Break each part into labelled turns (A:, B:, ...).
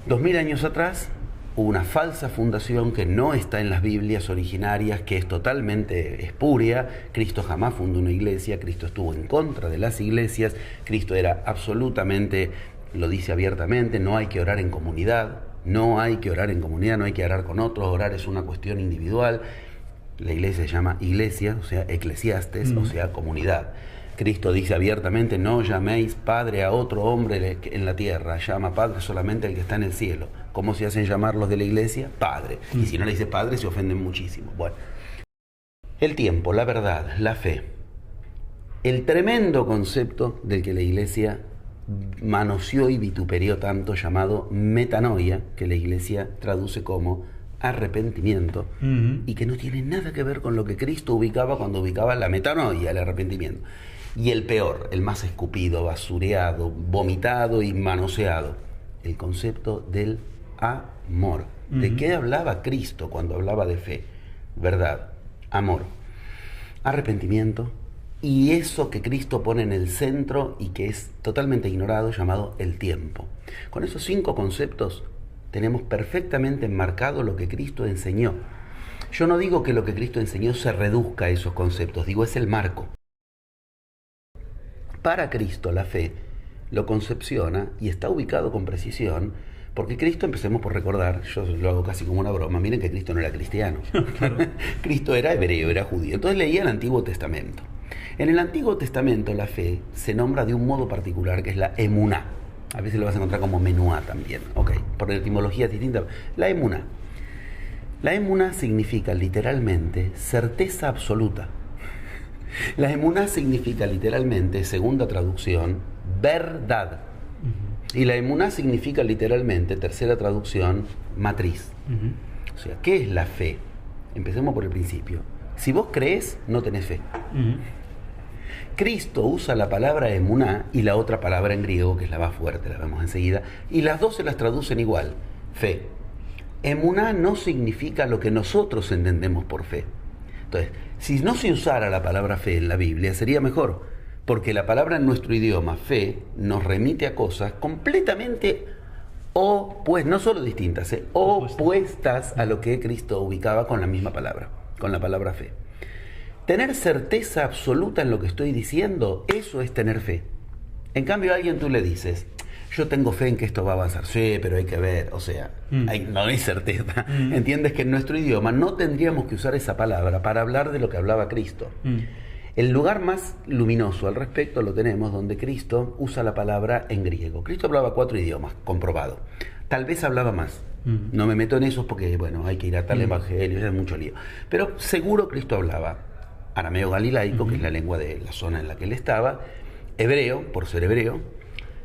A: 2000 años atrás hubo una falsa fundación que no está en las Biblias originarias, que es totalmente espuria. Cristo jamás fundó una iglesia, Cristo estuvo en contra de las iglesias, Cristo era absolutamente, lo dice abiertamente, no hay que orar en comunidad, no hay que orar en comunidad, no hay que orar con otros, orar es una cuestión individual. La iglesia se llama iglesia, o sea, eclesiastes, o sea, comunidad. Cristo dice abiertamente, no llaméis padre a otro hombre en la tierra, llama padre solamente el que está en el cielo. ¿Cómo se hacen llamar los de la iglesia? Padre. Y si no le dice padre, se ofenden muchísimo. Bueno, el tiempo, la verdad, la fe, el tremendo concepto del que la iglesia manoseó y vituperió tanto, llamado metanoia, que la iglesia traduce como arrepentimiento, y que no tiene nada que ver con lo que Cristo ubicaba cuando ubicaba la metanoia, el arrepentimiento. Y el peor, el más escupido, basureado, vomitado y manoseado, el concepto del amor. ¿De qué hablaba Cristo cuando hablaba de fe? Verdad, amor, arrepentimiento, y eso que Cristo pone en el centro y que es totalmente ignorado, llamado el tiempo. Con esos 5 conceptos tenemos perfectamente enmarcado lo que Cristo enseñó. Yo no digo que lo que Cristo enseñó se reduzca a esos conceptos, digo, es el marco. Para Cristo la fe lo concepciona y está ubicado con precisión, porque Cristo, empecemos por recordar, yo lo hago casi como una broma, miren que Cristo no era cristiano. Claro. Cristo era hebreo, era judío. Entonces leía el Antiguo Testamento. En el Antiguo Testamento la fe se nombra de un modo particular, que es la emuná. A veces lo vas a encontrar como menuá también, por etimología distinta. La emuná. La emuná significa literalmente certeza absoluta. La emuná significa literalmente, segunda traducción, verdad. Y la emuná significa literalmente, tercera traducción, matriz. O sea, ¿qué es la fe? Empecemos por el principio. Si vos crees, no tenés fe. Cristo usa la palabra emuná y la otra palabra en griego, que es la más fuerte, la vemos enseguida, y las dos se las traducen igual, fe. Emuná no significa lo que nosotros entendemos por fe. Entonces, si no se usara la palabra fe en la Biblia, sería mejor, porque la palabra en nuestro idioma, fe, nos remite a cosas completamente no solo distintas, opuestas a lo que Cristo ubicaba con la misma palabra, con la palabra fe. Tener certeza absoluta en lo que estoy diciendo, eso es tener fe. En cambio, a alguien tú le dices, yo tengo fe en que esto va a avanzar. Sí, pero hay que ver, o sea, no hay certeza. Entiendes que en nuestro idioma no tendríamos que usar esa palabra para hablar de lo que hablaba Cristo. El lugar más luminoso al respecto lo tenemos donde Cristo usa la palabra en griego. Cristo hablaba 4 idiomas, comprobado. Tal vez hablaba más. No me meto en esos porque, bueno, hay que ir a tal evangelio, es mucho lío. Pero seguro Cristo hablaba arameo galilaico, que es la lengua de la zona en la que él estaba, hebreo, por ser hebreo,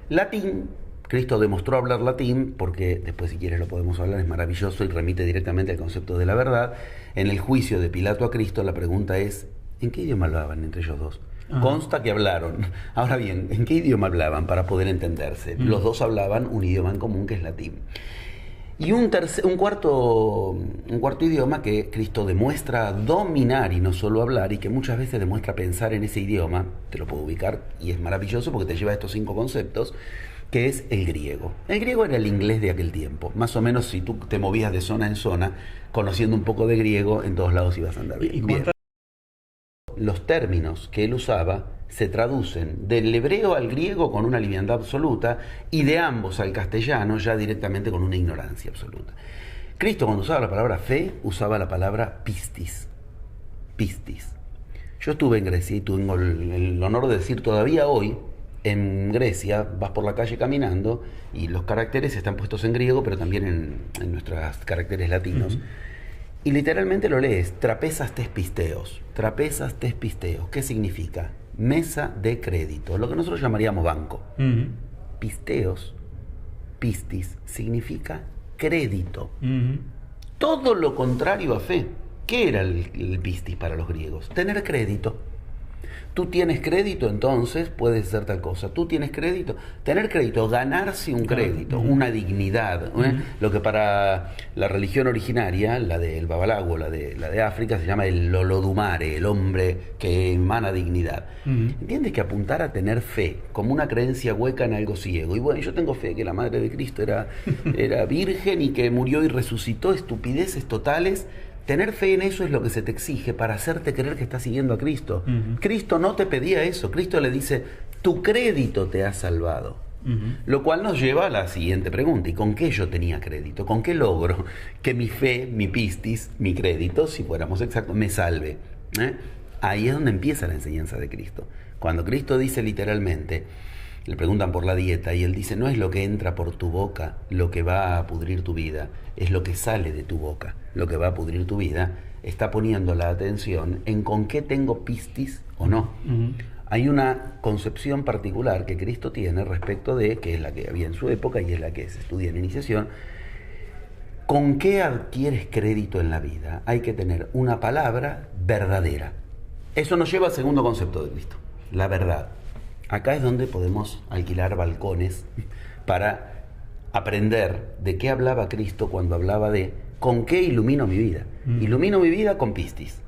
A: latín. Cristo demostró hablar latín, porque después si quieres lo podemos hablar, es maravilloso y remite directamente al concepto de la verdad. En el juicio de Pilato a Cristo la pregunta es, ¿en qué idioma hablaban entre ellos dos? Consta que hablaron. Ahora bien, ¿en qué idioma hablaban para poder entenderse? Los dos hablaban un idioma en común que es latín. Y un cuarto idioma que Cristo demuestra dominar y no solo hablar, y que muchas veces demuestra pensar en ese idioma, te lo puedo ubicar, y es maravilloso porque te lleva a estos 5 conceptos, que es el griego. El griego era el inglés de aquel tiempo. Más o menos, si tú te movías de zona en zona, conociendo un poco de griego, en todos lados ibas a andar bien. Los términos que él usaba se traducen del hebreo al griego con una liviandad absoluta y de ambos al castellano ya directamente con una ignorancia absoluta. Cristo, cuando usaba la palabra fe, usaba la palabra pistis. Pistis. Yo estuve en Grecia y tengo el honor de decir todavía hoy, en Grecia vas por la calle caminando y los caracteres están puestos en griego, pero también en nuestros caracteres latinos. Y literalmente lo lees, trapezas tes pisteos. Trapezas tes pisteos. ¿Qué significa? Mesa de crédito, lo que nosotros llamaríamos banco. Pisteos, pistis, significa crédito. Todo lo contrario a fe. ¿Qué era el pistis para los griegos? Tener crédito. Tú tienes crédito, entonces puedes hacer tal cosa. Tú tienes crédito. Tener crédito, ganarse un crédito, una dignidad. Lo que para la religión originaria, la del Babalago, la de África, se llama el Olodumare, el hombre que emana dignidad. ¿Entiendes? Que apuntar a tener fe, como una creencia hueca en algo ciego. Y bueno, yo tengo fe que la Madre de Cristo era virgen y que murió y resucitó, estupideces totales. Tener fe en eso es lo que se te exige para hacerte creer que estás siguiendo a Cristo. Cristo no te pedía eso. Cristo le dice, tu crédito te ha salvado. Lo cual nos lleva a la siguiente pregunta. ¿Y con qué yo tenía crédito? ¿Con qué logro que mi fe, mi pistis, mi crédito, si fuéramos exactos, me salve? Ahí es donde empieza la enseñanza de Cristo. Cuando Cristo dice literalmente, le preguntan por la dieta y él dice, no es lo que entra por tu boca lo que va a pudrir tu vida, es lo que sale de tu boca lo que va a pudrir tu vida. Está poniendo la atención en con qué tengo pistis o no. Hay una concepción particular que Cristo tiene respecto de, que es la que había en su época y es la que se estudia en iniciación, con qué adquieres crédito en la vida. Hay que tener una palabra verdadera. Eso nos lleva al segundo concepto de Cristo, la verdad. Acá es donde podemos alquilar balcones para aprender de qué hablaba Cristo cuando hablaba de con qué ilumino mi vida. Ilumino mi vida con pistis.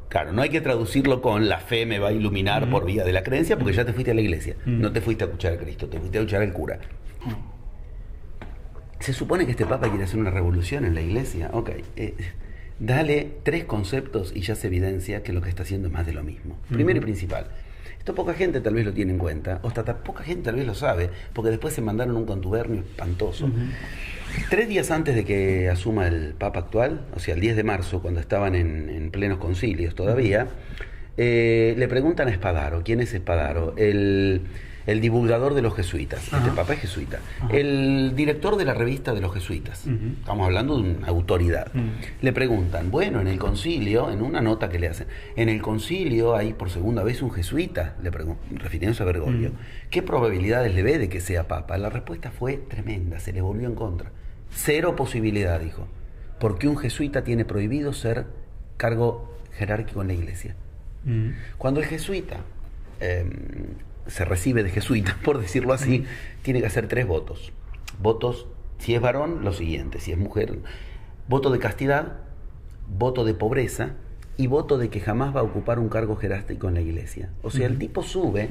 A: Claro, no hay que traducirlo con la fe me va a iluminar por vía de la creencia, porque ya te fuiste a la iglesia. No te fuiste a escuchar a Cristo, te fuiste a escuchar al cura. Se supone que este Papa quiere hacer una revolución en la iglesia. Ok, dale 3 conceptos y ya se evidencia que lo que está haciendo es más de lo mismo. Primero y principal. Esto poca gente tal vez lo tiene en cuenta, o hasta poca gente tal vez lo sabe, porque después se mandaron un contubernio espantoso. 3 días antes de que asuma el Papa actual, o sea, el 10 de marzo, cuando estaban en plenos concilios todavía, le preguntan a Spadaro. ¿Quién es Spadaro? El divulgador de los jesuitas. Este Papa es jesuita. El director de la revista de los jesuitas. Estamos hablando de una autoridad. Le preguntan, bueno, en el concilio, en una nota que le hacen, en el concilio hay por segunda vez un jesuita, le refiriéndose a Bergoglio. ¿Qué probabilidades le ve de que sea Papa? La respuesta fue tremenda, se le volvió en contra. 0 posibilidad, dijo. Porque un jesuita tiene prohibido ser cargo jerárquico en la iglesia. Cuando el jesuita se recibe de jesuita, por decirlo así, tiene que hacer 3 votos. Votos, si es varón, lo siguiente, si es mujer, voto de castidad, voto de pobreza y voto de que jamás va a ocupar un cargo jerárquico en la iglesia. O sea, el tipo sube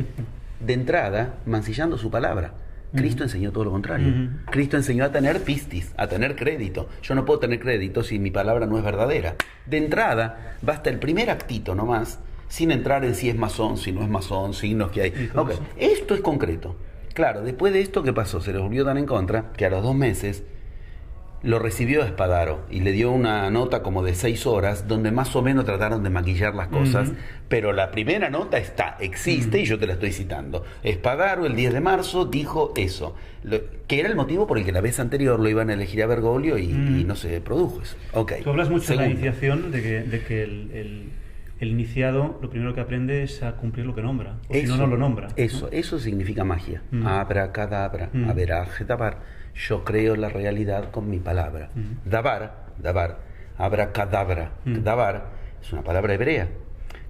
A: de entrada mancillando su palabra. Cristo enseñó todo lo contrario. Cristo enseñó a tener pistis, a tener crédito. Yo no puedo tener crédito si mi palabra no es verdadera. De entrada, basta el primer actito nomás, sin entrar en si es masón, si no es masón, signos que hay. Okay. Esto es concreto. Claro, después de esto, ¿qué pasó? Se les volvió tan en contra que a los 2 meses lo recibió Spadaro y le dio una nota como de 6 horas donde más o menos trataron de maquillar las cosas, pero la primera nota existe y yo te la estoy citando. Spadaro el 10 de marzo dijo eso, que era el motivo por el que la vez anterior lo iban a elegir a Bergoglio y no se produjo eso. Okay.
B: Tú hablas mucho en la iniciación de que el iniciado lo primero que aprende es a cumplir lo que nombra, o si no, no lo nombra.
A: Eso significa magia. Abracadabra, averajetabar. Yo creo la realidad con mi palabra. Dabar, abracadabra. Dabar es una palabra hebrea,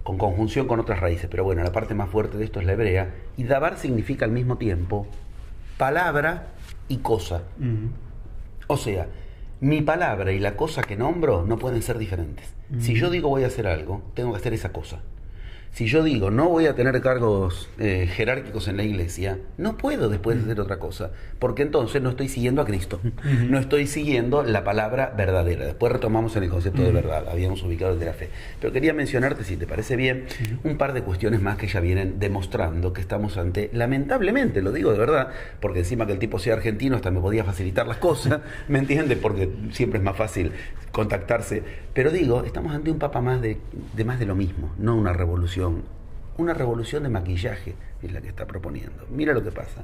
A: con conjunción con otras raíces, pero bueno, la parte más fuerte de esto es la hebrea. Y dabar significa al mismo tiempo palabra y cosa. O sea, mi palabra y la cosa que nombro no pueden ser diferentes. Si yo digo voy a hacer algo, tengo que hacer esa cosa. Si yo digo no voy a tener cargos jerárquicos en la iglesia, no puedo después hacer otra cosa, porque entonces no estoy siguiendo a Cristo, no estoy siguiendo la palabra verdadera. Después retomamos en el concepto de verdad, habíamos ubicado el de la fe. Pero quería mencionarte, si te parece bien, un par de cuestiones más que ya vienen demostrando que estamos ante, lamentablemente, lo digo de verdad, porque encima que el tipo sea argentino hasta me podía facilitar las cosas, ¿me entiendes? Porque siempre es más fácil contactarse. Pero digo, estamos ante un papa más de más de lo mismo, no una revolución. Una revolución de maquillaje es la que está proponiendo. Mira lo que pasa.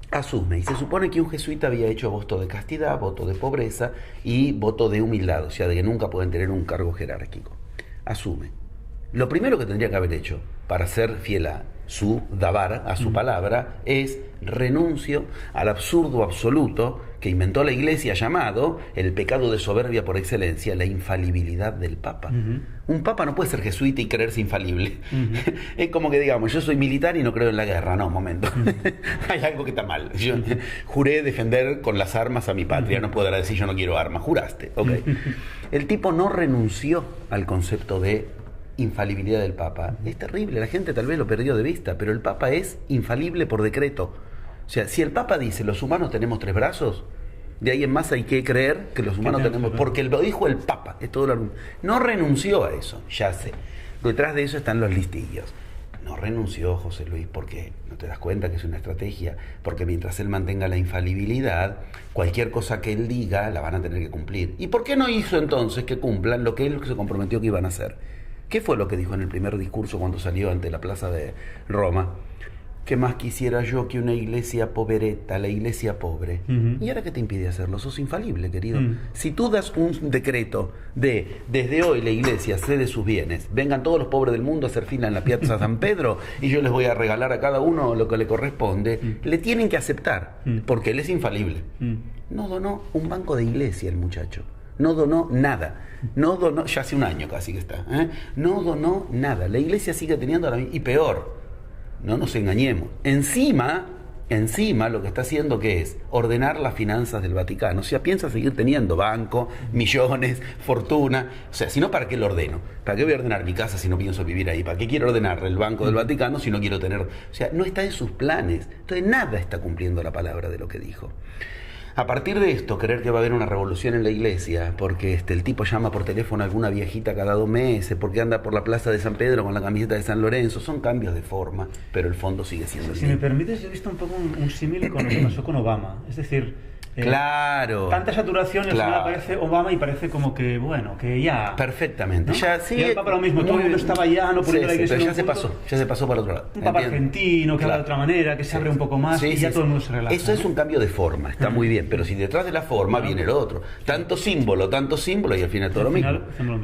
A: Asume, y se supone que un jesuita había hecho voto de castidad, voto de pobreza y voto de humildad, o sea, de que nunca pueden tener un cargo jerárquico. Asume. Lo primero que tendría que haber hecho para ser fiel a su dabar, a su palabra, es renuncio al absurdo absoluto que inventó la Iglesia, llamado el pecado de soberbia por excelencia, la infalibilidad del Papa. Un Papa no puede ser jesuita y creerse infalible. Es como que digamos, yo soy militar y no creo en la guerra. No, un momento. Hay algo que está mal. Yo juré defender con las armas a mi patria. No podrá decir yo no quiero armas. Juraste. Okay. El tipo no renunció al concepto de infalibilidad del Papa. Es terrible, la gente tal vez lo perdió de vista, pero el Papa es infalible por decreto. O sea, si el Papa dice los humanos tenemos 3 brazos, de ahí en más hay que creer que los humanos tenemos, porque lo dijo el Papa, es todo lo... No renunció a eso, ya sé. Detrás de eso están los listillos. No renunció José Luis porque no te das cuenta que es una estrategia, porque mientras él mantenga la infalibilidad, cualquier cosa que él diga la van a tener que cumplir. ¿Y por qué no hizo entonces que cumplan lo que él se comprometió que iban a hacer? ¿Qué fue lo que dijo en el primer discurso cuando salió ante la plaza de Roma? ¿Qué más quisiera yo que una iglesia pobreta, la iglesia pobre? ¿Y ahora qué te impide hacerlo? Sos infalible, querido. Si tú das un decreto de, desde hoy la iglesia cede sus bienes, vengan todos los pobres del mundo a hacer fila en la Piazza San Pedro y yo les voy a regalar a cada uno lo que le corresponde, le tienen que aceptar, porque él es infalible. No donó un banco de iglesia el muchacho. No donó nada. No donó, ya hace un año casi que está. No donó nada. La iglesia sigue teniendo la misma. Y peor, no nos engañemos. Encima lo que está haciendo, ¿qué es? Ordenar las finanzas del Vaticano. O sea, piensa seguir teniendo banco, millones, fortuna. O sea, si no, ¿para qué lo ordeno? ¿Para qué voy a ordenar mi casa si no pienso vivir ahí? ¿Para qué quiero ordenar el banco del Vaticano si no quiero tener...? O sea, no está en sus planes. Entonces, nada está cumpliendo la palabra de lo que dijo. A partir de esto, creer que va a haber una revolución en la iglesia, porque el tipo llama por teléfono a alguna viejita cada 2 meses, porque anda por la plaza de San Pedro con la camiseta de San Lorenzo, son cambios de forma, pero el fondo sigue siendo el mismo.
B: Si me permites, yo he visto un poco un símil con lo que pasó con Obama. Es decir,
A: claro.
B: Tanta saturación, y al final aparece Obama y parece como que, bueno, que ya...
A: Perfectamente.
B: ¿no?
A: Ya, sí,
B: y el Papa lo mismo, todo el mundo estaba ya, no poniendo la iglesia
A: pero ya se pasó para el otro lado.
B: Un Papa argentino, que habla de otra manera, que se abre un poco más, y ya todo el mundo se relaja.
A: Eso es un cambio de forma, está muy bien, pero si detrás de la forma viene lo otro. Tanto símbolo, y al final todo lo mismo.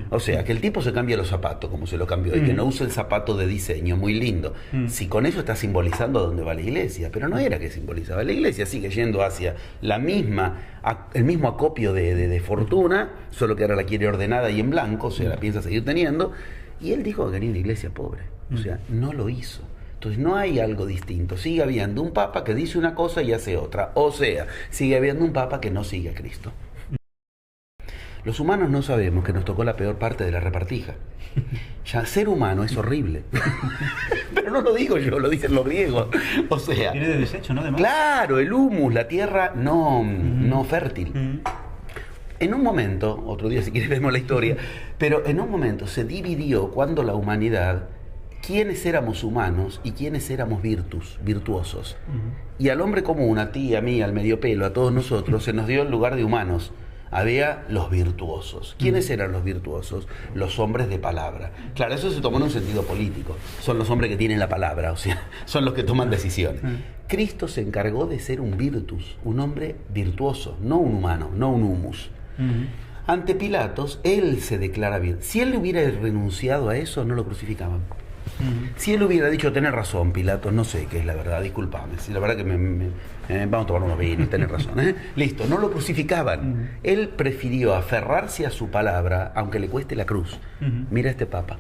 A: O sea, que el tipo se cambia los zapatos, como se lo cambió, y que no use el zapato de diseño, muy lindo. Si con eso está simbolizando a dónde va la iglesia, pero no era que simbolizaba. La iglesia sigue yendo hacia la misma... el mismo acopio de fortuna, solo que ahora la quiere ordenada y en blanco, o sea, la piensa seguir teniendo, y él dijo que quería una iglesia pobre, o sea, no lo hizo. Entonces no hay algo distinto, sigue habiendo un papa que dice una cosa y hace otra, o sea, sigue habiendo un papa que no sigue a Cristo. Los humanos no sabemos que nos tocó la peor parte de la repartija. Ya ser humano es horrible. Pero no lo digo yo, lo dicen los griegos. O sea,
B: viene de desecho, ¿no? Además.
A: Claro, el humus, la tierra no fértil. En un momento, otro día si quieres vemos la historia, pero en un momento se dividió cuando la humanidad, quiénes éramos humanos y quiénes éramos virtuosos. Y al hombre común, a ti, a mí, al medio pelo, a todos nosotros, se nos dio el lugar de humanos. Había los virtuosos. ¿Quiénes eran los virtuosos? Los hombres de palabra. Claro, eso se tomó en un sentido político. Son los hombres que tienen la palabra, o sea, son los que toman decisiones. Cristo se encargó de ser un virtus, un hombre virtuoso, no un humano, no un humus. Ante Pilatos, él se declara bien. Si él hubiera renunciado a eso, no lo crucificaban. Si él hubiera dicho, tenés razón, Pilatos, no sé qué es la verdad, discúlpame, si la verdad que vamos a tomar unos vinos, tenés razón, listo, no lo crucificaban. Él prefirió aferrarse a su palabra, aunque le cueste la cruz. Mira este papa.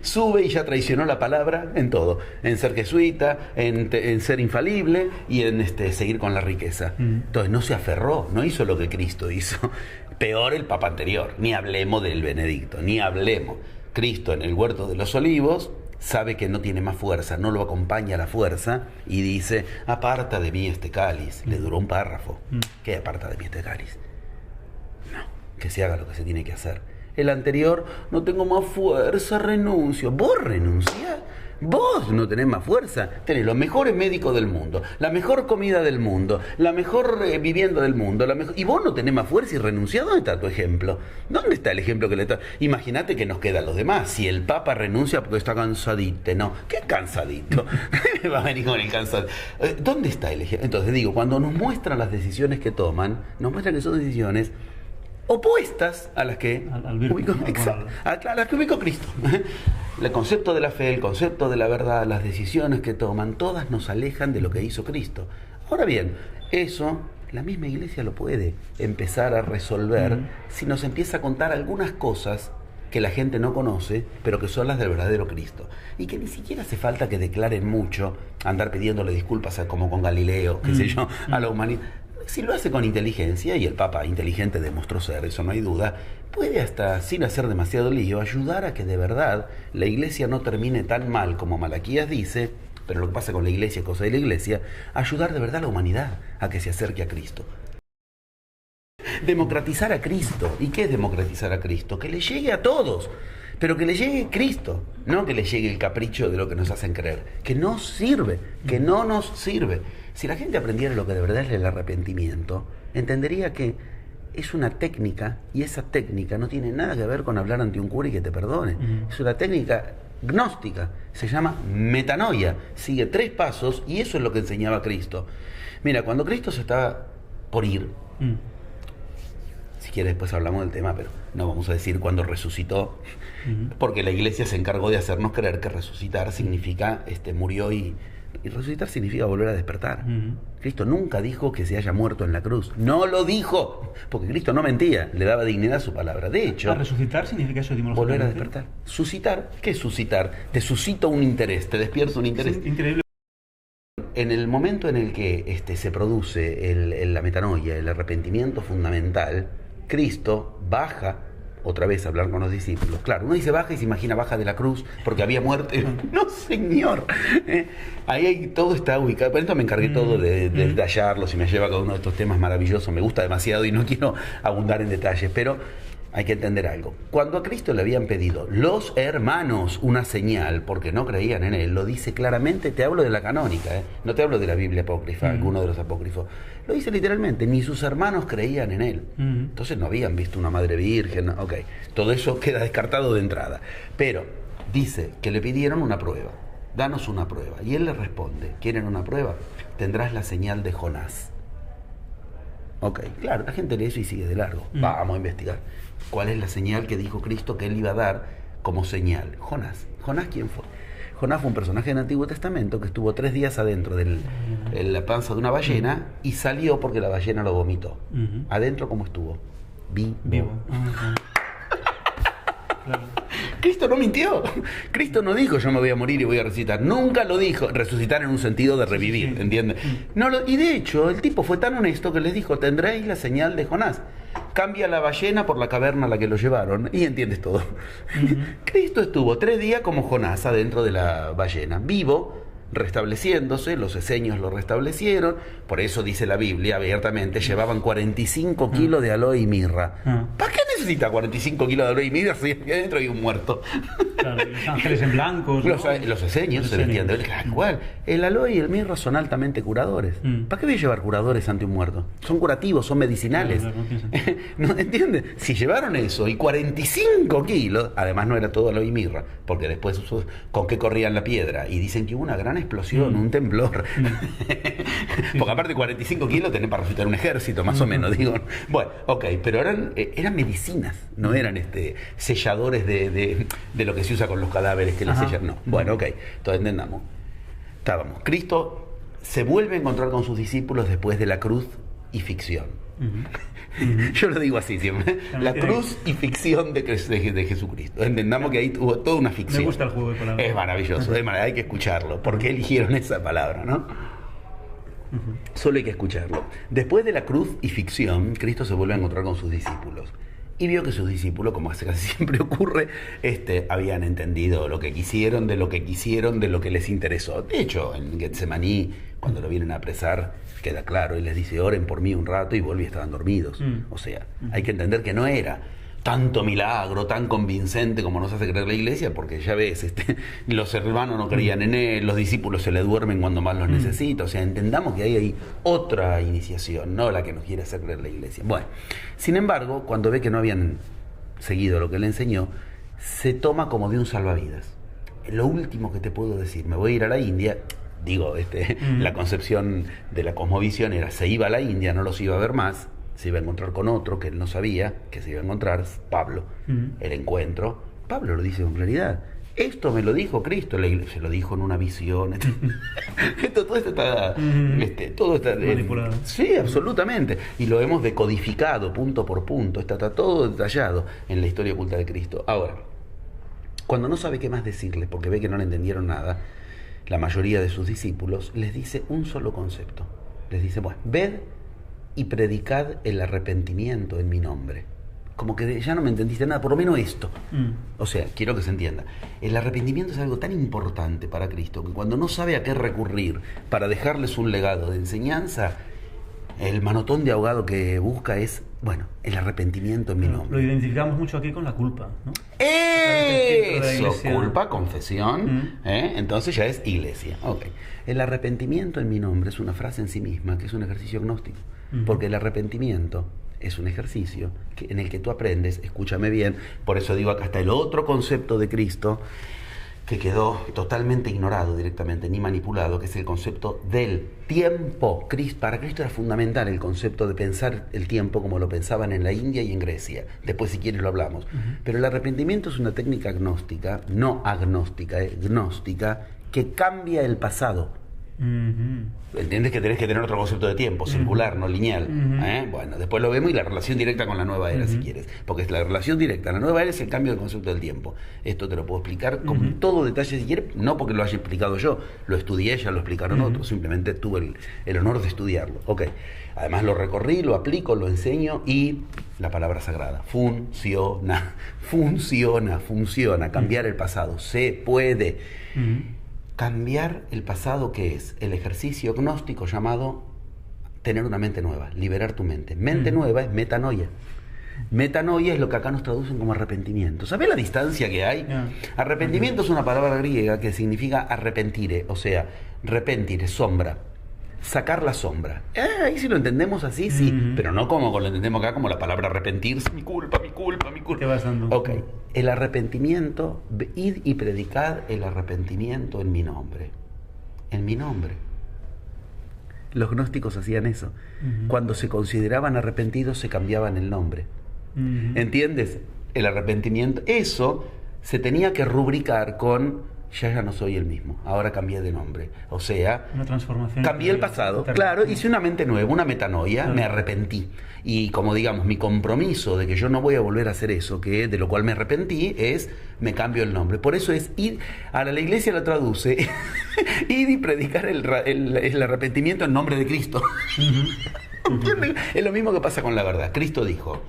A: Sube y ya traicionó la palabra en todo, en ser jesuita, en ser infalible y en seguir con la riqueza. Entonces no se aferró, no hizo lo que Cristo hizo. Peor el papa anterior, ni hablemos del Benedicto, ni hablemos. Cristo en el huerto de los olivos sabe que no tiene más fuerza, no lo acompaña la fuerza y dice, aparta de mí este cáliz. Le duró un párrafo. ¿Qué aparta de mí este cáliz? No, que se haga lo que se tiene que hacer. El anterior, no tengo más fuerza, renuncio. ¿Vos renunciás? Vos no tenés más fuerza. Tenés los mejores médicos del mundo, la mejor comida del mundo, la mejor vivienda del mundo, y vos no tenés más fuerza y renunciás. ¿Dónde está tu ejemplo? ¿Dónde está el ejemplo que le está? Imagínate que nos quedan los demás. Si el Papa renuncia porque está cansadito, no. ¿Qué cansadito? Va a venir con el cansado. ¿Dónde está el ejemplo? Entonces digo, cuando nos muestran las decisiones que toman, nos muestran que son decisiones opuestas a las que ubicó, a las que ubicó Cristo. El concepto de la fe, el concepto de la verdad, las decisiones que toman, todas nos alejan de lo que hizo Cristo. Ahora bien, eso la misma Iglesia lo puede empezar a resolver si nos empieza a contar algunas cosas que la gente no conoce, pero que son las del verdadero Cristo. Y que ni siquiera hace falta que declaren mucho, andar pidiéndole disculpas como con Galileo, qué sé yo, a la humanidad. Si lo hace con inteligencia, y el Papa inteligente demostró ser, eso no hay duda, puede hasta, sin hacer demasiado lío, ayudar a que de verdad la Iglesia no termine tan mal como Malaquías dice, pero lo que pasa con la Iglesia es cosa de la Iglesia, ayudar de verdad a la humanidad a que se acerque a Cristo. Democratizar a Cristo. ¿Y qué es democratizar a Cristo? Que le llegue a todos, pero que le llegue Cristo, no que le llegue el capricho de lo que nos hacen creer, que no sirve, que no nos sirve. Si la gente aprendiera lo que de verdad es el arrepentimiento, entendería que es una técnica, y esa técnica no tiene nada que ver con hablar ante un cura y que te perdone. Es una técnica gnóstica, se llama metanoia, sigue 3 pasos, y eso es lo que enseñaba Cristo. Mira, cuando Cristo se estaba por ir, si quieres después hablamos del tema, pero no vamos a decir cuándo resucitó, porque la Iglesia se encargó de hacernos creer que resucitar significa murió y resucitar significa volver a despertar. Cristo nunca dijo que se haya muerto en la cruz, no lo dijo, porque Cristo no mentía, le daba dignidad a su palabra. De hecho,
B: resucitar significa eso,
A: volver a despertar. Suscitar, ¿qué es suscitar? Te suscito un interés, te despierto un interés.
B: Es increíble.
A: En el momento en el que se produce la metanoia, el arrepentimiento fundamental, Cristo baja otra vez a hablar con los discípulos. Claro, uno dice baja y se imagina baja de la cruz porque había muerte. No, señor. Ahí todo está ubicado. Por eso me encargué todo de detallarlos y me lleva a cada uno de estos temas maravillosos. Me gusta demasiado y no quiero abundar en detalles, pero hay que entender algo. Cuando a Cristo le habían pedido los hermanos una señal porque no creían en él, lo dice claramente, te hablo de la canónica, no te hablo de la Biblia apócrifa, alguno de los apócrifos. Lo dice literalmente, ni sus hermanos creían en él. Entonces no habían visto una madre virgen, ok. Todo eso queda descartado de entrada. Pero dice que le pidieron una prueba. Danos una prueba. Y él le responde, ¿quieren una prueba? Tendrás la señal de Jonás. Ok, claro, la gente lee eso y sigue de largo. Vamos a investigar. ¿Cuál es la señal que dijo Cristo que él iba a dar como señal? Jonás. ¿Jonás quién fue? Jonás fue un personaje del Antiguo Testamento que estuvo 3 días adentro de la panza de una ballena y salió porque la ballena lo vomitó. Adentro, ¿cómo estuvo? Vivo. Claro. Cristo no mintió. Cristo no dijo yo me voy a morir y voy a resucitar. Nunca lo dijo. Resucitar en un sentido de revivir, ¿entiendes? Y de hecho, el tipo fue tan honesto que les dijo, tendréis la señal de Jonás. Cambia la ballena por la caverna a la que lo llevaron y entiendes todo. Cristo estuvo 3 días como Jonás adentro de la ballena, vivo, restableciéndose, los eseños lo restablecieron, por eso dice la Biblia abiertamente, llevaban 45 kilos de aloe y mirra. ¿Para qué necesita 45 kilos de aloe y mirra si adentro hay un muerto?
B: Claro, los ángeles en blancos, ¿no?
A: Los eseños se vestían de igual. El aloe y el mirra son altamente curadores. ¿Para qué voy a llevar curadores ante un muerto? Son curativos, son medicinales. ¿No entiendes? Si llevaron eso y 45 kilos, además no era todo aloe y mirra, porque después con qué corrían la piedra, y dicen que hubo una gran explosión, un temblor. Porque aparte 45 kilos tenés para resucitar un ejército, más o menos, digo. Bueno, ok, pero eran medicinas, no eran selladores de lo que se usa con los cadáveres que les sellan, no. Bueno, ok, entonces entendamos. Cristo se vuelve a encontrar con sus discípulos después de la cruz y ficción. Yo lo digo así siempre, la cruz y ficción de Jesucristo. Entendamos que ahí hubo toda una ficción.
B: Me gusta el juego de palabras.
A: Es maravilloso, hay que escucharlo. ¿Por qué eligieron esa palabra, no? Solo hay que escucharlo. Después de la cruz y ficción, Cristo se vuelve a encontrar con sus discípulos. Y vio que sus discípulos, como casi siempre ocurre, habían entendido lo que quisieron, de lo que les interesó. De hecho, en Getsemaní, cuando lo vienen a apresar, queda claro, y les dice, oren por mí un rato, y vuelve y estaban dormidos. O sea, hay que entender que no era tanto milagro, tan convincente como nos hace creer la Iglesia, porque ya ves, los hermanos no creían en él, los discípulos se le duermen cuando más los necesita. O sea, entendamos que hay otra iniciación, no la que nos quiere hacer creer la Iglesia. Bueno, sin embargo, cuando ve que no habían seguido lo que le enseñó, se toma como de un salvavidas. Lo último que te puedo decir, me voy a ir a la India. Digo, la concepción de la cosmovisión era, se iba a la India, no los iba a ver más. se iba a encontrar con otro que él no sabía que se iba a encontrar, Pablo. El encuentro, Pablo lo dice con claridad. Esto me lo dijo Cristo, se lo dijo en una visión. Todo esto está, todo está
B: manipulado.
A: Sí, absolutamente. Y lo hemos decodificado punto por punto. Está todo detallado en la historia oculta de Cristo. Ahora, cuando no sabe qué más decirles, porque ve que no le entendieron nada, la mayoría de sus discípulos les dice un solo concepto. Les dice, bueno, ved y predicad el arrepentimiento en mi nombre. Como que ya no me entendiste nada, por lo menos esto. O sea, quiero que se entienda. El arrepentimiento es algo tan importante para Cristo que cuando no sabe a qué recurrir para dejarles un legado de enseñanza, el manotón de ahogado que busca es, bueno, el arrepentimiento en mi nombre.
B: Lo identificamos mucho aquí con la culpa, ¿no?
A: Eso, culpa, confesión, entonces ya es iglesia. Okay. El arrepentimiento en mi nombre es una frase en sí misma, que es un ejercicio gnóstico. Porque el arrepentimiento es un ejercicio en el que tú aprendes, escúchame bien, por eso digo acá está el otro concepto de Cristo que quedó totalmente ignorado directamente, ni manipulado, que es el concepto del tiempo. Para Cristo era fundamental el concepto de pensar el tiempo como lo pensaban en la India y en Grecia. Después, si quieres, lo hablamos. Pero el arrepentimiento es una técnica gnóstica, no agnóstica, gnóstica, que cambia el pasado. ¿Entiendes que tenés que tener otro concepto de tiempo, circular, no lineal? Bueno, después lo vemos y la relación directa con la nueva era, si quieres. Porque la relación directa, la nueva era es el cambio del concepto del tiempo. Esto te lo puedo explicar con todo detalle si quieres, no porque lo haya explicado yo, lo estudié, ya lo explicaron otros, simplemente tuve el honor de estudiarlo. Ok, además lo recorrí, lo aplico, lo enseño y la palabra sagrada, funciona, cambiar el pasado, se puede. Cambiar el pasado, ¿qué es? El ejercicio gnóstico llamado tener una mente nueva, liberar tu mente. Mente nueva es metanoia. Metanoia es lo que acá nos traducen como arrepentimiento. ¿Sabes la distancia que hay? Arrepentimiento es una palabra griega que significa arrepentire, o sea, repentire, sombra. Sacar la sombra. Ahí si lo entendemos así, sí, pero no como lo entendemos acá, como la palabra arrepentirse, mi culpa.
B: Te vas dando.
A: Ok, el arrepentimiento, id y predicad el arrepentimiento en mi nombre. En mi nombre. Los gnósticos hacían eso. Cuando se consideraban arrepentidos, se cambiaban el nombre. ¿Entiendes? El arrepentimiento, eso se tenía que rubricar con ya no soy el mismo, ahora cambié de nombre. O sea,
B: una transformación.
A: Cambié el pasado, claro, hice una mente nueva, una metanoia, me arrepentí. Y como digamos, mi compromiso de que yo no voy a volver a hacer eso, que de lo cual me arrepentí, es me cambio el nombre. Por eso es ir, ahora la iglesia lo traduce, ir y predicar el arrepentimiento en nombre de Cristo. ¿Entiendes? Es lo mismo que pasa con la verdad. Cristo dijo,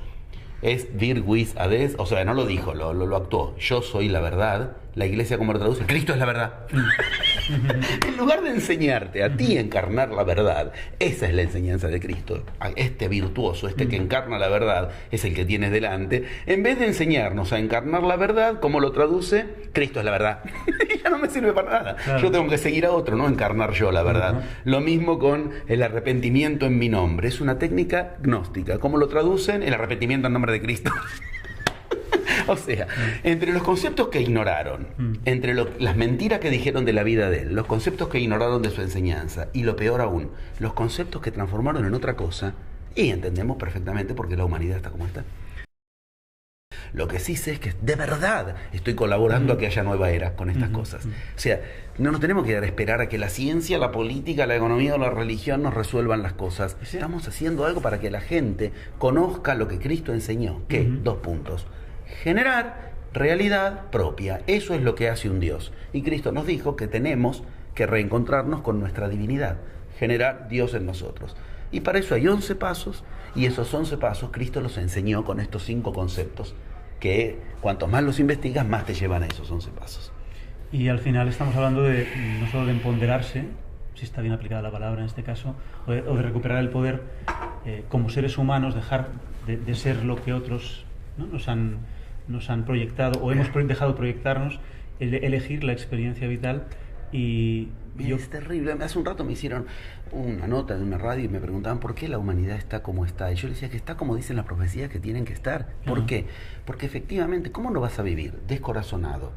A: es vir vis ades, o sea, no lo dijo, lo actuó. Yo soy la verdad. La iglesia, ¿cómo lo traduce? Cristo es la verdad. En lugar de enseñarte a ti a encarnar la verdad, esa es la enseñanza de Cristo. Este virtuoso, este que encarna la verdad, es el que tienes delante. En vez de enseñarnos a encarnar la verdad, ¿cómo lo traduce? Cristo es la verdad. Ya no me sirve para nada. Claro. Yo tengo que seguir a otro, no encarnar yo la verdad. Lo mismo con el arrepentimiento en mi nombre. Es una técnica gnóstica. ¿Cómo lo traducen? El arrepentimiento en nombre de Cristo. O sea, entre los conceptos que ignoraron, entre las mentiras que dijeron de la vida de él, los conceptos que ignoraron de su enseñanza y lo peor aún, los conceptos que transformaron en otra cosa, y entendemos perfectamente por qué la humanidad está como está. Lo que sí sé es que de verdad estoy colaborando a que haya nueva era con estas cosas. O sea, no nos tenemos que dar a esperar a que la ciencia, la política, la economía o la religión nos resuelvan las cosas. ¿Sí? Estamos haciendo algo para que la gente conozca lo que Cristo enseñó. ¿Qué? 2 puntos. Generar realidad propia. Eso es lo que hace un Dios. Y Cristo nos dijo que tenemos que reencontrarnos con nuestra divinidad. Generar Dios en nosotros. Y para eso hay 11 pasos. Y esos 11 pasos Cristo los enseñó con estos 5 conceptos. Que cuanto más los investigas, más te llevan a esos 11 pasos.
B: Y al final estamos hablando de no solo de empoderarse, si está bien aplicada la palabra en este caso, o de recuperar el poder como seres humanos, dejar de ser lo que otros, ¿no? nos han proyectado o hemos dejado proyectarnos, elegir la experiencia vital. Y
A: es terrible. Hace un rato me hicieron una nota de una radio y me preguntaban por qué la humanidad está como está. Y yo les decía que está como dicen las profecías que tienen que estar. ¿Por qué? Porque efectivamente, ¿cómo no vas a vivir descorazonado,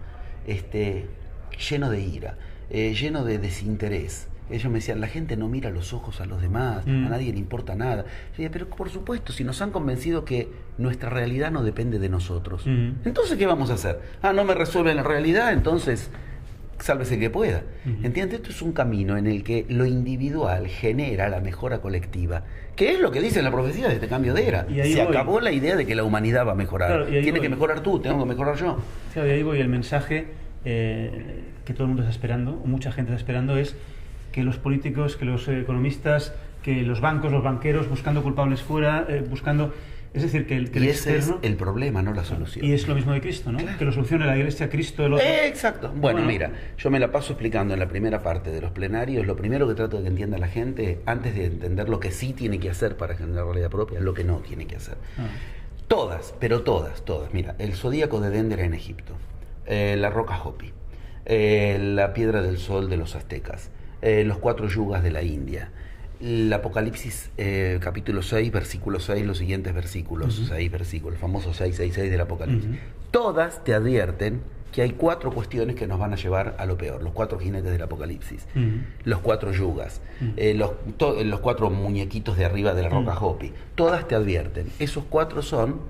A: lleno de ira, lleno de desinterés, ellos me decían, la gente no mira los ojos a los demás, a nadie le importa nada. Yo decía, pero por supuesto, si nos han convencido que nuestra realidad no depende de nosotros, entonces ¿qué vamos a hacer? No me resuelven la realidad, entonces sálvese que pueda. ¿Entiendes? Esto es un camino en el que lo individual genera la mejora colectiva, que es lo que dice la profecía de este cambio de era. Se acabó la idea de que la humanidad va a mejorar. Claro, tiene que mejorar tú, tengo que mejorar yo.
B: Claro, y ahí voy, el mensaje que todo el mundo está esperando, o mucha gente está esperando, es que los políticos, que los economistas, que los bancos, los banqueros, buscando culpables fuera, buscando... Es decir, que el
A: ese
B: externo...
A: es el problema, no la solución.
B: Y es lo mismo de Cristo, ¿no?
A: Claro.
B: Que lo solucione la Iglesia, Cristo, el otro...
A: Exacto. Bueno, mira, yo me la paso explicando en la primera parte de los plenarios. Lo primero que trato de que entienda la gente, antes de entender lo que sí tiene que hacer para generar realidad propia, es lo que no tiene que hacer. Todas, pero todas. Mira, el zodíaco de Dendera en Egipto, la roca Hopi, la piedra del sol de los aztecas, los 4 yugas de la India, el Apocalipsis capítulo 6, versículo 6, los siguientes versículos, 6 versículos, el famoso 666 del Apocalipsis. Todas te advierten que hay 4 cuestiones que nos van a llevar a lo peor, los 4 jinetes del Apocalipsis, los 4 yugas, los 4 muñequitos de arriba de la roca Hopi. Todas te advierten. Esos 4 son,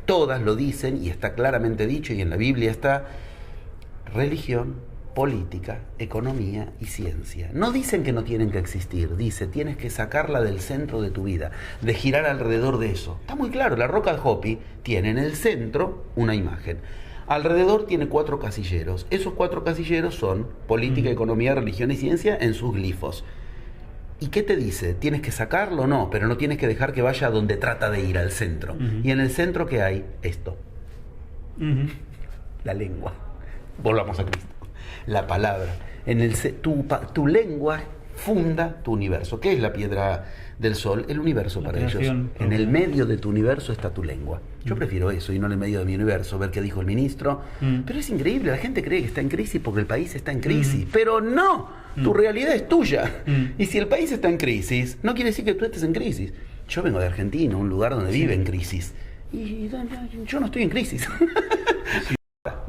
A: todas lo dicen, y está claramente dicho, y en la Biblia está, religión, política, economía y ciencia. No dicen que no tienen que existir, dice, tienes que sacarla del centro de tu vida, de girar alrededor de eso. Está muy claro, la roca Hopi tiene en el centro una imagen. Alrededor tiene 4 casilleros. Esos 4 casilleros son política, economía, religión y ciencia en sus glifos. ¿Y qué te dice? ¿Tienes que sacarlo? No, pero no tienes que dejar que vaya a donde trata de ir, al centro. Y en el centro, ¿qué hay? Esto. La lengua. Volvamos a Cristo. La palabra. Tu lengua funda tu universo. ¿Qué es la piedra del sol? El universo para ellos. En el medio de tu universo está tu lengua. Yo prefiero eso y no en el medio de mi universo, ver qué dijo el ministro. Pero es increíble, la gente cree que está en crisis porque el país está en crisis. Pero no, tu realidad es tuya. Y si el país está en crisis, no quiere decir que tú estés en crisis. Yo vengo de Argentina, un lugar donde vive en crisis. Y yo no estoy en crisis.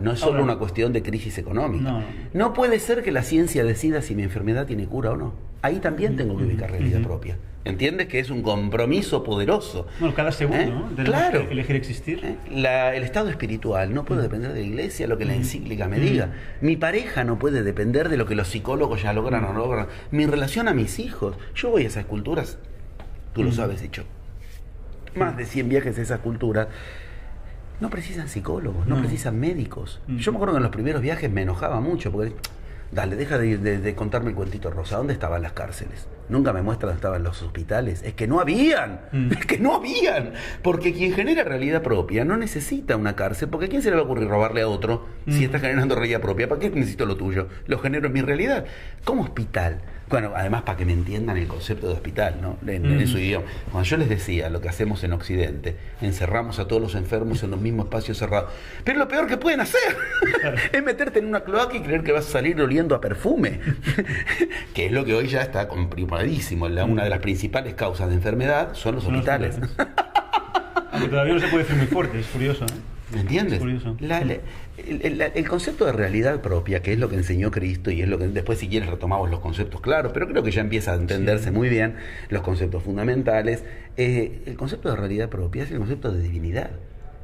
A: No es solo una cuestión de crisis económica. No puede ser que la ciencia decida si mi enfermedad tiene cura o no. Ahí también tengo que ubicar realidad propia. ¿Entiendes? Que es un compromiso poderoso.
B: Bueno, cada segundo, ¿no?
A: Claro.
B: Elegir existir.
A: El estado espiritual no puede depender de la iglesia, lo que la encíclica me diga. Mi pareja no puede depender de lo que los psicólogos ya logran o no logran. Mi relación a mis hijos. Yo voy a esas culturas, tú lo sabes, hecho. Más de 100 viajes a esas culturas. No precisan psicólogos, no precisan médicos. Yo me acuerdo que en los primeros viajes me enojaba mucho porque, dale, deja de contarme el cuentito rosa. ¿Dónde estaban las cárceles? Nunca me muestra dónde estaban los hospitales. Es que no habían, es que no habían. Porque quien genera realidad propia no necesita una cárcel, porque ¿a quién se le va a ocurrir robarle a otro si está generando realidad propia? ¿Para qué necesito lo tuyo? Lo genero en mi realidad. ¿Cómo hospital? Bueno, además para que me entiendan el concepto de hospital, ¿no? En su idioma. Cuando yo les decía lo que hacemos en Occidente, encerramos a todos los enfermos en los mismos espacios cerrados. Pero lo peor que pueden hacer es meterte en una cloaca y creer que vas a salir oliendo a perfume. Que es lo que hoy ya está comprimadísimo. Una de las principales causas de enfermedad son los hospitales.
B: Aunque todavía no se puede decir muy fuerte, es curioso, ¿eh?
A: ¿Me entiendes? El concepto de realidad propia, que es lo que enseñó Cristo y es lo que después, si quieres, retomamos los conceptos claros, pero creo que ya empieza a entenderse muy bien los conceptos fundamentales. El concepto de realidad propia es el concepto de divinidad.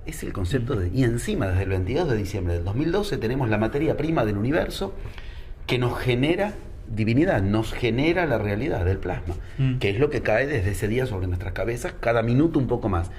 A: Es el concepto de... Y encima, desde el 22 de diciembre del 2012, tenemos la materia prima del universo que nos genera divinidad, nos genera la realidad del plasma, que es lo que cae desde ese día sobre nuestras cabezas, cada minuto un poco más.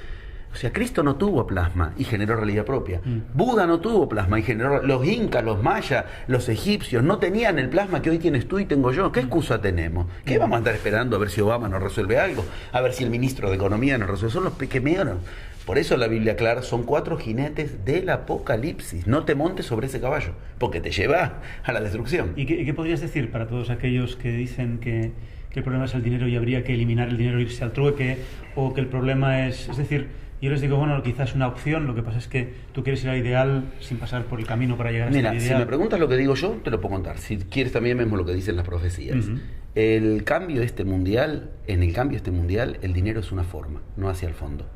A: O sea, Cristo no tuvo plasma y generó realidad propia. Buda no tuvo plasma y generó... Los incas, los mayas, los egipcios no tenían el plasma que hoy tienes tú y tengo yo. ¿Qué excusa tenemos? ¿Qué vamos a estar esperando a ver si Obama nos resuelve algo? A ver si el ministro de Economía nos resuelve. Son los pequeños. Por eso la Biblia clara son 4 jinetes del Apocalipsis. No te montes sobre ese caballo, porque te lleva a la destrucción.
B: ¿Y qué podrías decir para todos aquellos que dicen que el problema es el dinero y habría que eliminar el dinero e irse al trueque? O que el problema es decir... Yo les digo, bueno, quizás es una opción, lo que pasa es que tú quieres ir al ideal sin pasar por el camino para llegar a ese ideal.
A: Mira, si me preguntas lo que digo yo, te lo puedo contar. Si quieres también vemos lo que dicen las profecías. En el cambio este mundial, el dinero es una forma, no hacia el fondo.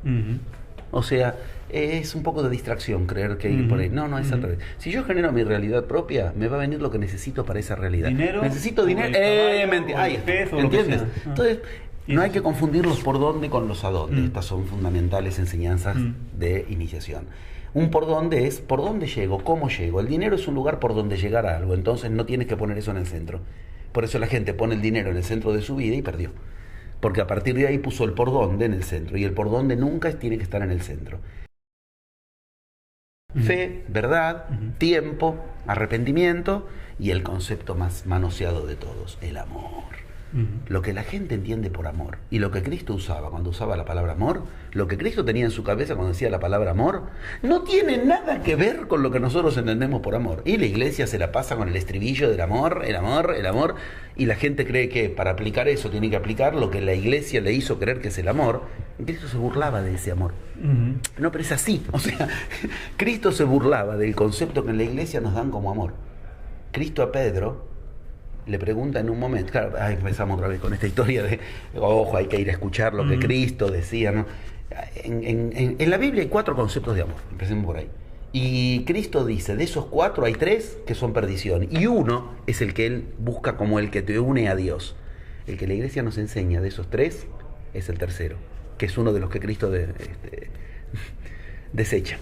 A: O sea, es un poco de distracción creer que ir por ahí. No, es al revés. Si yo genero mi realidad propia, me va a venir lo que necesito para esa realidad.
B: Dinero,
A: necesito dinero. ¿Entiendes? Entonces, no hay que confundir los por dónde con los a dónde. Estas son fundamentales enseñanzas de iniciación. Un por dónde es por dónde llego, cómo llego. El dinero es un lugar por donde llegar a algo, entonces no tienes que poner eso en el centro. Por eso la gente pone el dinero en el centro de su vida y perdió. Porque a partir de ahí puso el por dónde en el centro, y el por dónde nunca tiene que estar en el centro. Fe, verdad, tiempo, arrepentimiento y el concepto más manoseado de todos, el amor. Lo que la gente entiende por amor y lo que Cristo usaba cuando usaba la palabra amor, lo que Cristo tenía en su cabeza cuando decía la palabra amor, no tiene nada que ver con lo que nosotros entendemos por amor. Y la iglesia se la pasa con el estribillo del amor, el amor, el amor, y la gente cree que para aplicar eso tiene que aplicar lo que la iglesia le hizo creer que es el amor. Y Cristo se burlaba de ese amor. No, pero es así. O sea, Cristo se burlaba del concepto que en la iglesia nos dan como amor. Cristo a Pedro le pregunta en un momento, claro, empezamos otra vez con esta historia de, ojo, hay que ir a escuchar lo que Cristo decía, ¿no? En la Biblia hay 4 conceptos de amor, empecemos por ahí. Y Cristo dice, de esos 4 hay 3 que son perdición, y uno es el que Él busca como el que te une a Dios. El que la iglesia nos enseña de esos 3 es el tercero, que es uno de los que Cristo desecha.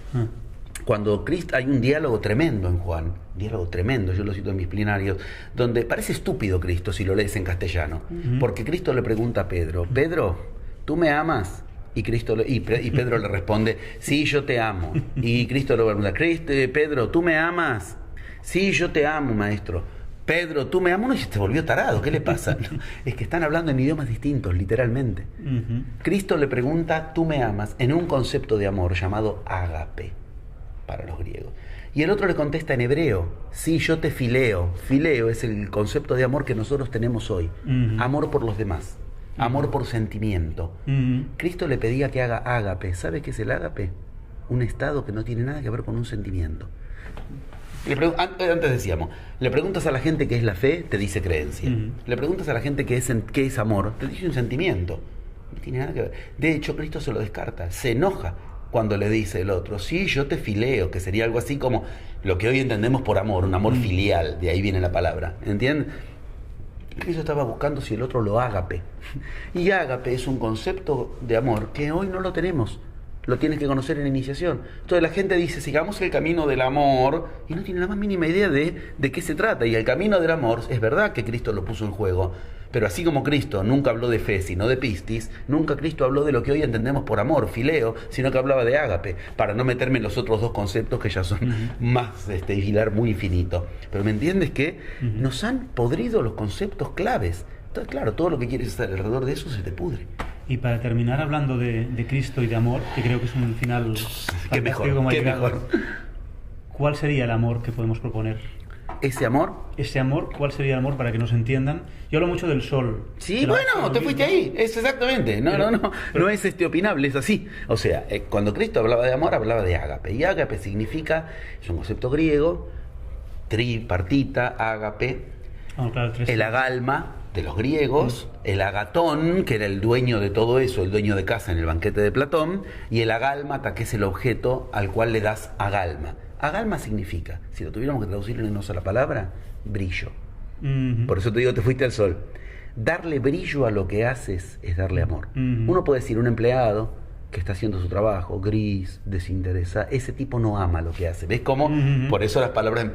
A: Cuando Cristo, hay un diálogo tremendo en Juan, diálogo tremendo, yo lo cito en mis plenarios, donde parece estúpido Cristo si lo lees en castellano, porque Cristo le pregunta a Pedro, Pedro, ¿tú me amas? Y Pedro le responde, sí, yo te amo. Y Cristo le pregunta, Pedro, ¿tú me amas? Sí, yo te amo, maestro. Pedro, ¿tú me amas? Uno se volvió tarado, ¿qué le pasa? No, es que están hablando en idiomas distintos, literalmente. Cristo le pregunta, ¿tú me amas? En un concepto de amor llamado ágape para los griegos. Y el otro le contesta en hebreo, sí, yo te fileo. Fileo es el concepto de amor que nosotros tenemos hoy. Amor por los demás, amor por sentimiento. Cristo le pedía que haga ágape. ¿Sabe qué es el ágape? Un estado que no tiene nada que ver con un sentimiento. Antes decíamos, le preguntas a la gente qué es la fe, te dice creencia. Le preguntas a la gente qué es amor, te dice un sentimiento. No tiene nada que ver. De hecho, Cristo se lo descarta, se enoja cuando le dice el otro, sí, yo te fileo, que sería algo así como lo que hoy entendemos por amor, un amor filial, de ahí viene la palabra, ¿entiendes? Cristo estaba buscando si el otro lo ágape. Y ágape es un concepto de amor que hoy no lo tenemos. Lo tienes que conocer en iniciación. Entonces la gente dice, sigamos el camino del amor, y no tiene la más mínima idea de qué se trata. Y el camino del amor, es verdad que Cristo lo puso en juego, pero así como Cristo nunca habló de fe, sino de pistis, nunca Cristo habló de lo que hoy entendemos por amor, fileo, sino que hablaba de ágape, para no meterme en los otros 2 conceptos que ya son más hilar muy infinito. Pero ¿me entiendes que nos han podrido los conceptos claves? Entonces, claro, todo lo que quieres estar alrededor de eso se te pudre.
B: Y para terminar hablando de Cristo y de amor, que creo que es un final
A: qué mejor, como qué mejor.
B: ¿Cuál sería el amor que podemos proponer?
A: ¿Ese amor?
B: Ese amor, ¿cuál sería el amor para que nos entiendan? Yo hablo mucho del sol.
A: Sí, bueno, te fuiste ahí, es exactamente. No es opinable, es así. O sea, cuando Cristo hablaba de amor, hablaba de ágape. Y ágape significa, es un concepto griego, tripartita, ágape,
B: claro,
A: el agalma de los griegos, el agatón, que era el dueño de todo eso, el dueño de casa en el banquete de Platón, y el agálmata, que es el objeto al cual le das agalma. Agalma significa, si lo tuviéramos que traducir en una sola palabra, brillo. Por eso te digo, te fuiste al sol. Darle brillo a lo que haces es darle amor. Uno puede decir, un empleado que está haciendo su trabajo, gris, desinteresado, ese tipo no ama lo que hace. ¿Ves cómo? Por eso las palabras...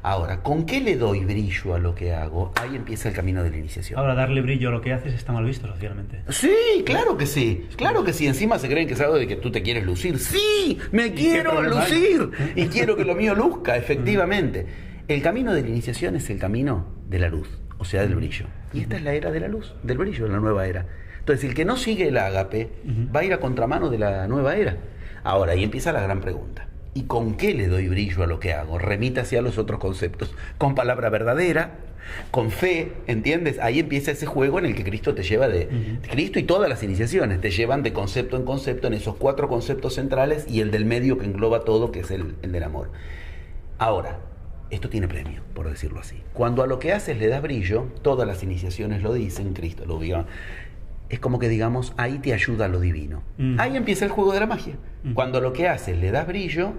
A: Ahora, ¿con qué le doy brillo a lo que hago? Ahí empieza el camino de la iniciación.
B: Ahora, darle brillo a lo que haces está mal visto socialmente.
A: Sí, claro que sí. Claro que sí. Encima se creen que es algo de que tú te quieres lucir. ¡Sí! ¡Me quiero lucir! Y quiero que lo mío luzca, efectivamente. El camino de la iniciación es el camino de la luz, o sea, del brillo. Y esta es la era de la luz, del brillo, la nueva era. Entonces, el que no sigue el ágape va a ir a contramano de la nueva era. Ahora, ahí empieza la gran pregunta. ¿Y con qué le doy brillo a lo que hago? Remítase a los otros conceptos. Con palabra verdadera, con fe, ¿entiendes? Ahí empieza ese juego en el que Cristo te lleva Cristo y todas las iniciaciones te llevan de concepto en concepto en esos 4 conceptos centrales y el del medio que engloba todo, que es el del amor. Ahora, esto tiene premio, por decirlo así. Cuando a lo que haces le das brillo, todas las iniciaciones lo dicen, Cristo lo diga, es como que digamos, ahí te ayuda lo divino. Ahí empieza el juego de la magia. Cuando lo que haces le das brillo,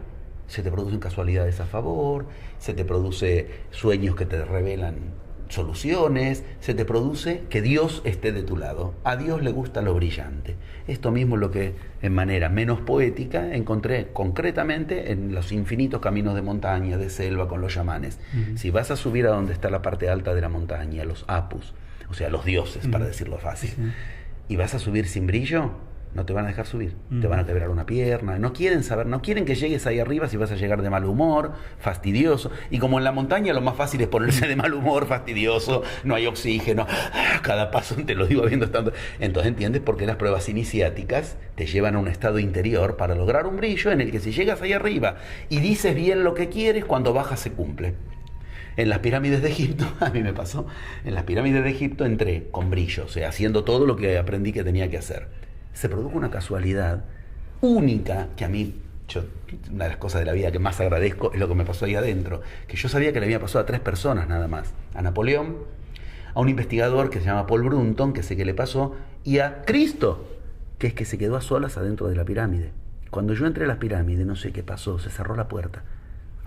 A: se te producen casualidades a favor, se te produce sueños que te revelan soluciones, se te produce que Dios esté de tu lado. A Dios le gusta lo brillante. Esto mismo es lo que en manera menos poética encontré concretamente en los infinitos caminos de montaña, de selva con los chamanes. Si vas a subir a donde está la parte alta de la montaña, los apus, o sea, los dioses, para decirlo fácil, y vas a subir sin brillo, no te van a dejar subir, te van a quebrar una pierna, no quieren saber, no quieren que llegues ahí arriba si vas a llegar de mal humor, fastidioso, y como en la montaña lo más fácil es ponerse de mal humor, fastidioso, no hay oxígeno, cada paso te lo digo habiendo estado, entonces entiendes por qué las pruebas iniciáticas te llevan a un estado interior para lograr un brillo en el que si llegas ahí arriba y dices bien lo que quieres, cuando bajas se cumple. En las pirámides de Egipto, a mí me pasó, en las pirámides de Egipto entré con brillo, o sea, haciendo todo lo que aprendí que tenía que hacer. Se produjo una casualidad única que a mí, una de las cosas de la vida que más agradezco es lo que me pasó ahí adentro, que yo sabía que le había pasado a 3 personas nada más, a Napoleón, a un investigador que se llama Paul Brunton, que sé que le pasó, y a Cristo, que es que se quedó a solas adentro de la pirámide. Cuando yo entré a las pirámides, no sé qué pasó, se cerró la puerta.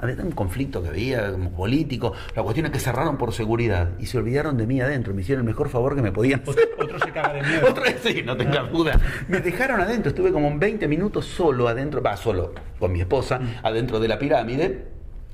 A: Había un conflicto que había como político, la cuestión es que cerraron por seguridad y se olvidaron de mí adentro, me hicieron el mejor favor que me podían hacer.
B: Otro se caga de miedo.
A: Otro, sí, no tengas duda. Me dejaron adentro, estuve como 20 minutos solo adentro, solo con mi esposa, adentro de la pirámide.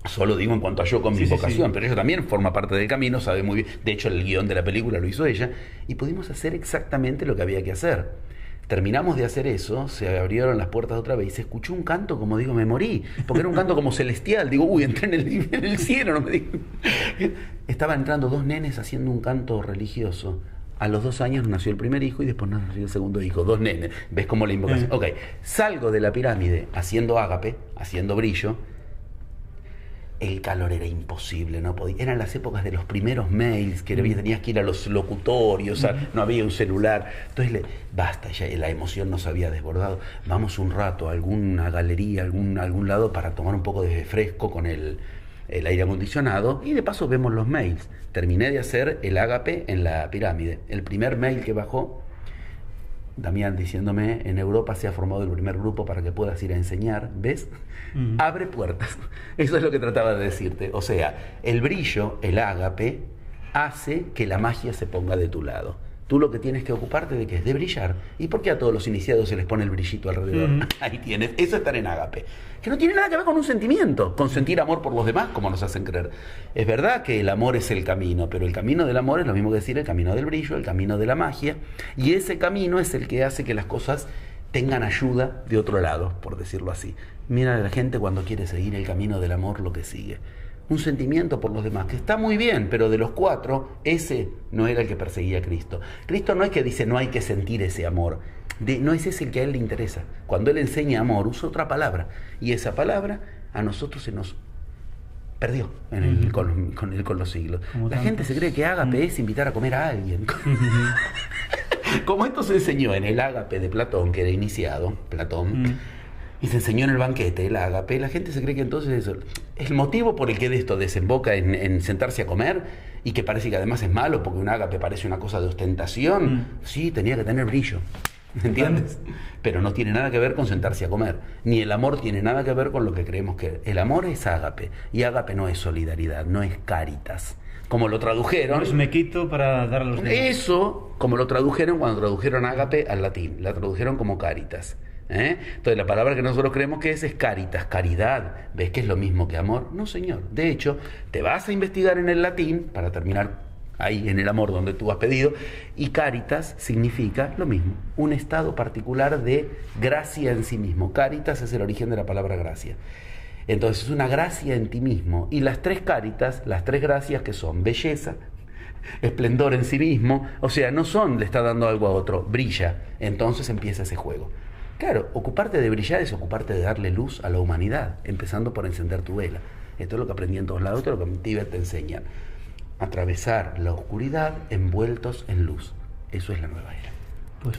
A: Solo digo en cuanto a yo con mi vocación, pero ella también forma parte del camino, sabe muy bien. De hecho, el guión de la película lo hizo ella y pudimos hacer exactamente lo que había que hacer. Terminamos de hacer eso, se abrieron las puertas otra vez y se escuchó un canto, como digo, me morí, porque era un canto como celestial. Digo, uy, entré en el cielo, no me digo. Estaban entrando 2 nenes haciendo un canto religioso. A los 2 años nació el primer hijo y después nació el segundo hijo, 2 nenes. ¿Ves cómo la invocación? Ok, salgo de la pirámide haciendo ágape, haciendo brillo. El calor era imposible, no podía. Eran las épocas de los primeros mails, que tenías que ir a los locutorios, o sea, no había un celular. Entonces, basta, ya la emoción nos había desbordado. Vamos un rato a alguna galería, algún lado para tomar un poco de fresco con el aire acondicionado y de paso vemos los mails. Terminé de hacer el ágape en la pirámide. El primer mail que bajó, Damián diciéndome, en Europa se ha formado el primer grupo para que puedas ir a enseñar, ¿ves? Abre puertas. Eso es lo que trataba de decirte. O sea, el brillo, el ágape, hace que la magia se ponga de tu lado. Tú lo que tienes que ocuparte de que es de brillar. ¿Y por qué a todos los iniciados se les pone el brillito alrededor? Ahí tienes. Eso es estar en ágape. Que no tiene nada que ver con un sentimiento, con sentir amor por los demás, como nos hacen creer. Es verdad que el amor es el camino, pero el camino del amor es lo mismo que decir el camino del brillo, el camino de la magia. Y ese camino es el que hace que las cosas tengan ayuda de otro lado, por decirlo así. Mira a la gente cuando quiere seguir el camino del amor lo que sigue. Un sentimiento por los demás, que está muy bien, pero de los 4, ese no era el que perseguía a Cristo. Cristo no es que dice no hay que sentir ese amor, no es ese el que a él le interesa. Cuando él enseña amor, usa otra palabra, y esa palabra a nosotros se nos perdió con los siglos. La gente se cree que ágape es invitar a comer a alguien. Como esto se enseñó en el ágape de Platón, que era iniciado, Platón, y se enseñó en el banquete, el ágape, la gente se cree que entonces eso, el motivo por el que de esto desemboca en sentarse a comer, y que parece que además es malo, porque un ágape parece una cosa de ostentación, sí, tenía que tener brillo, ¿entiendes? Pero no tiene nada que ver con sentarse a comer, ni el amor tiene nada que ver con lo que creemos que el amor es ágape, y ágape no es solidaridad, no es caritas. Como lo tradujeron.
B: Pues me quito para dar a los demás.
A: Eso, como lo tradujeron cuando tradujeron ágape al latín, la tradujeron como caritas. Entonces la palabra que nosotros creemos que es caritas, caridad. ¿Ves que es lo mismo que amor? No, señor. De hecho, te vas a investigar en el latín, para terminar ahí en el amor donde tú has pedido, y caritas significa lo mismo, un estado particular de gracia en sí mismo. Caritas es el origen de la palabra gracia. Entonces es una gracia en ti mismo. Y las 3 caritas, las 3 gracias que son belleza, esplendor en sí mismo, o sea, no son le está dando algo a otro, brilla. Entonces empieza ese juego. Claro, ocuparte de brillar es ocuparte de darle luz a la humanidad, empezando por encender tu vela. Esto es lo que aprendí en todos lados, esto es lo que en Tíbet te enseñan. Atravesar la oscuridad envueltos en luz. Eso es la nueva era.